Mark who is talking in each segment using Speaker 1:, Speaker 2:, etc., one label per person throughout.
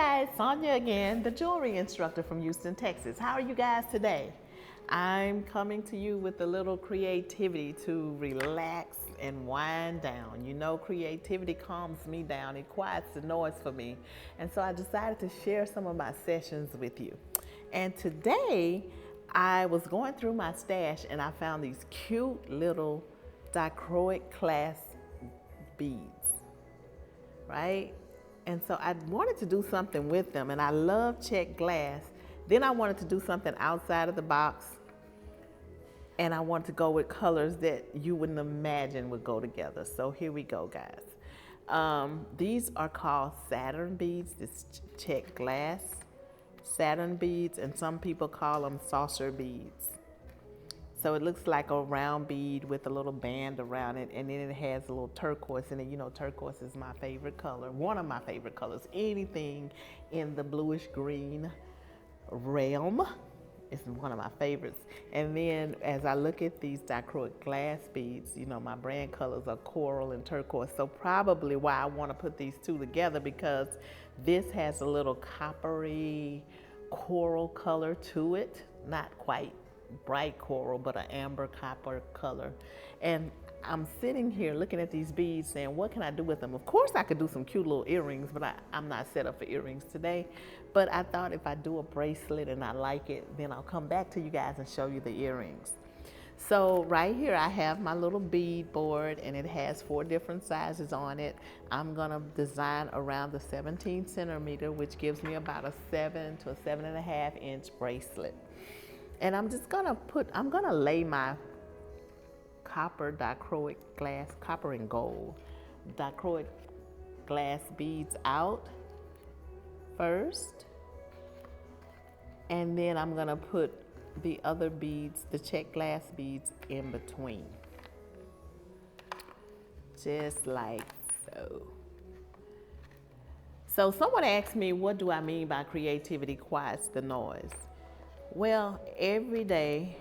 Speaker 1: guys, Sonia again, the jewelry instructor from Houston, Texas. How are you guys today? I'm coming to you with a little creativity to relax and wind down. You know, creativity calms me down, it quiets the noise for me. And so I decided to share some of my sessions with you. And today, I was going through my stash and I found these cute little Dichroic class beads, right? And so I wanted to do something with them, and I love checked glass. Then I wanted to do something outside of the box, and I wanted to go with colors that you wouldn't imagine would go together. So here we go, guys. These are called Saturn beads. This checked glass Saturn beads, and some people call them saucer beads. So it looks like a round bead with a little band around it, and then it has a little turquoise in it. You know, turquoise is my favorite color, one of my favorite colors. Anything in the bluish green realm is one of my favorites. And then as I look at these Dichroic glass beads, you know, my brand colors are coral and turquoise. So probably why I want to put these two together, because this has a little coppery coral color to it, not quite bright coral, but an amber copper color. And I'm sitting here looking at these beads saying, what can I do with them? Of course I could do some cute little earrings, but I'm not set up for earrings today. But I thought if I do a bracelet and I like it, then I'll come back to you guys and show you the earrings. So right here I have my little bead board, and it has 4 different sizes on it. I'm gonna design around the 17 centimeter, which gives me about a 7 to a 7.5 inch bracelet. And I'm just gonna I'm gonna lay my copper Dichroic glass, copper and gold Dichroic glass beads out first. And then I'm gonna put the other beads, the checked glass beads, in between. Just like so. So someone asked me, what do I mean by creativity quiets the noise? Well, every day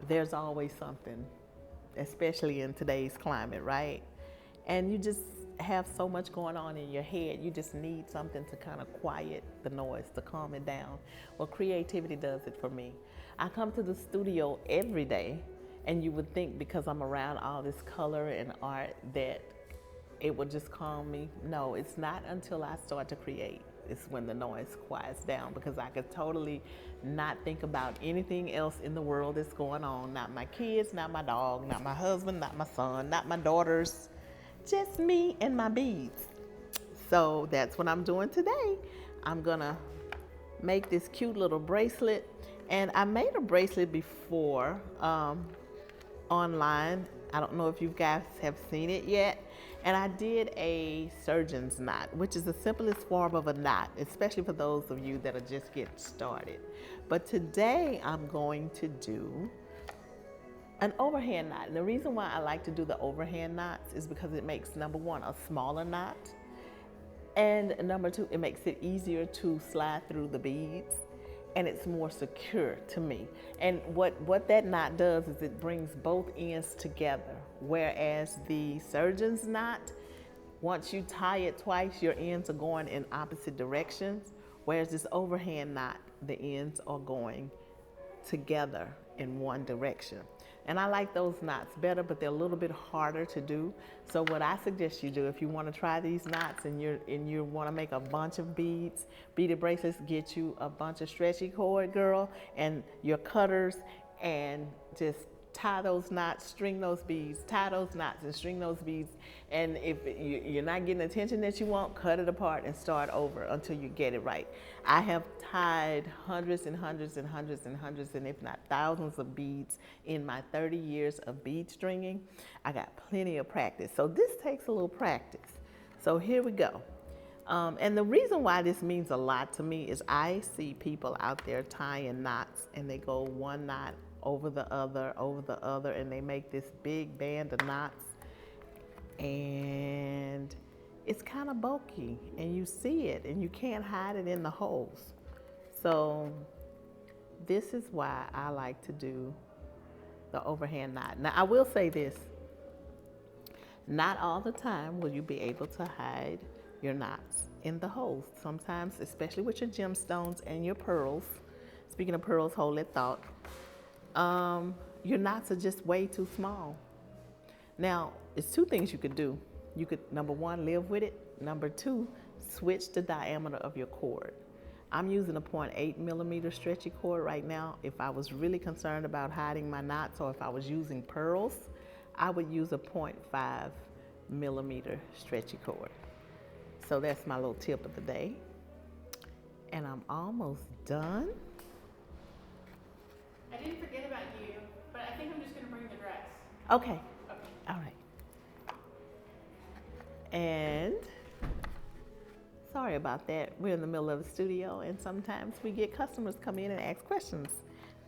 Speaker 1: there's always something, especially in today's climate, right? And you just have so much going on in your head, you just need something to kind of quiet the noise, to calm it down. Well, creativity does it for me. I come to the studio every day, and you would think because I'm around all this color and art that it would just calm me. No, it's not until I start to create. It's when the noise quiets down, because I could totally not think about anything else in the world that's going on. Not my kids, not my dog, not my husband, not my son, not my daughters, just me and my beads. So that's what I'm doing today. I'm gonna make this cute little bracelet. And I made a bracelet before online. I don't know if you guys have seen it yet. And I did a surgeon's knot, which is the simplest form of a knot, especially for those of you that are just getting started. But today I'm going to do an overhand knot. And the reason why I like to do the overhand knots is because it makes, number one, a smaller knot. And number 2, it makes it easier to slide through the beads, and it's more secure to me. And what that knot does is it brings both ends together. Whereas the surgeon's knot, once you tie it twice, your ends are going in opposite directions. Whereas this overhand knot, the ends are going together in one direction. And I like those knots better, but they're a little bit harder to do. So what I suggest you do, if you want to try these knots and you want to make a bunch of beads, beaded bracelets, get you a bunch of stretchy cord, girl, and your cutters, and just tie those knots, string those beads, tie those knots and string those beads. And if you're not getting the attention that you want, cut it apart and start over until you get it right. I have tied hundreds and hundreds and hundreds and hundreds, and if not thousands of beads in my 30 years of bead stringing. I got plenty of practice. So this takes a little practice. So here we go. And the reason why this means a lot to me is I see people out there tying knots, and they go one knot over the other, and they make this big band of knots, and it's kind of bulky, and you see it, and you can't hide it in the holes. So this is why I like to do the overhand knot. Now I will say this, not all the time will you be able to hide your knots. in the holes. Sometimes, especially with your gemstones and your pearls, speaking of pearls, hold that thought, your knots are just way too small. Now, it's two things you could do. You could, number one, live with it. Number two, switch the diameter of your cord. I'm using a 0.8 millimeter stretchy cord right now. If I was really concerned about hiding my knots, or if I was using pearls, I would use a 0.5 millimeter stretchy cord. So that's my little tip of the day. And I'm almost done.
Speaker 2: I didn't forget about you, but I think I'm just gonna bring the dress.
Speaker 1: Okay.
Speaker 2: Okay.
Speaker 1: All right. And sorry about that. We're in the middle of the studio, and sometimes we get customers come in and ask questions.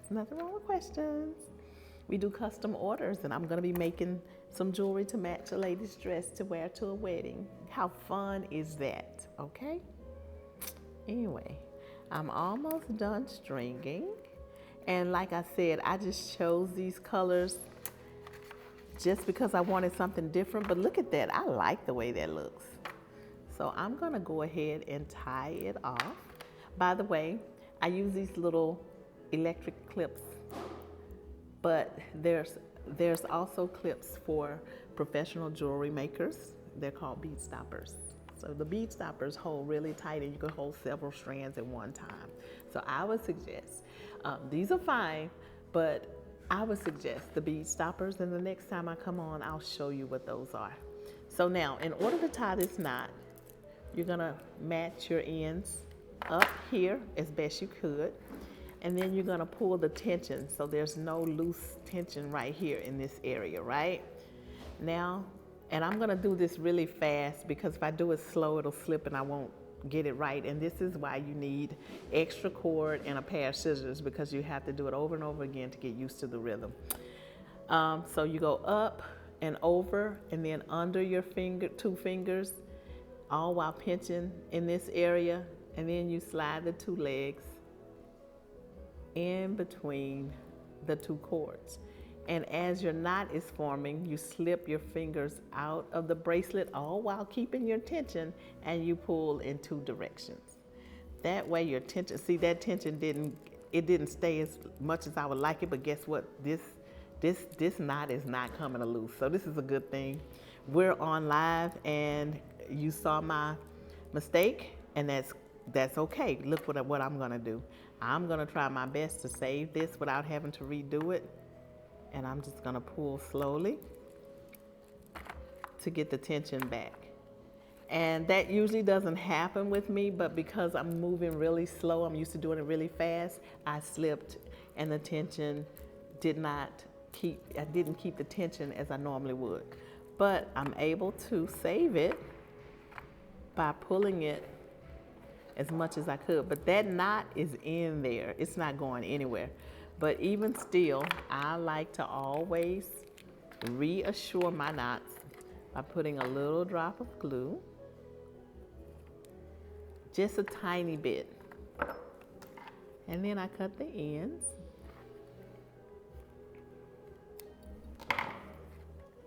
Speaker 1: There's nothing wrong with questions. We do custom orders, and I'm going to be making some jewelry to match a lady's dress to wear to a wedding. How fun is that? Okay? Anyway, I'm almost done stringing. And like I said, I just chose these colors just because I wanted something different. But look at that. I like the way that looks. So I'm gonna go ahead and tie it off. By the way, I use these little electric clips, but there's also clips for professional jewelry makers. They're called bead stoppers. So the bead stoppers hold really tight, and you can hold several strands at one time. So I would suggest, these are fine, but I would suggest the bead stoppers, and the next time I come on, I'll show you what those are. So now, in order to tie this knot, you're gonna match your ends up here as best you could, and then you're gonna pull the tension so there's no loose tension right here in this area, right? Now, and I'm gonna do this really fast because if I do it slow, it'll slip and I won't get it right. And this is why you need extra cord and a pair of scissors, because you have to do it over and over again to get used to the rhythm. So you go up and over and then under your two fingers, all while pinching in this area, and then you slide the two legs in between the two cords. And as your knot is forming, you slip your fingers out of the bracelet, all while keeping your tension, and you pull in two directions. That way your tension, see that tension didn't stay as much as I would like it, but guess what? This knot is not coming loose. So this is a good thing. We're on live and you saw my mistake, and that's okay. Look what I'm gonna do. I'm gonna try my best to save this without having to redo it. And I'm just gonna pull slowly to get the tension back. And that usually doesn't happen with me, but because I'm moving really slow, I'm used to doing it really fast, I slipped and the tension I didn't keep the tension as I normally would. But I'm able to save it by pulling it as much as I could. But that knot is in there. It's not going anywhere. But even still, I like to always reassure my knots by putting a little drop of glue, just a tiny bit. And then I cut the ends.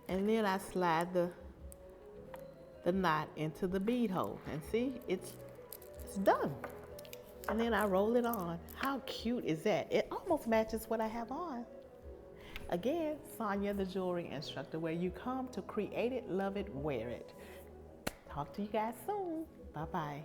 Speaker 1: And then I slide the knot into the bead hole. And see, it's done. And then I roll it on. How cute is that? It almost matches what I have on. Again, Sonia, the jewelry instructor, where you come to create it, love it, wear it. Talk to you guys soon. Bye-bye.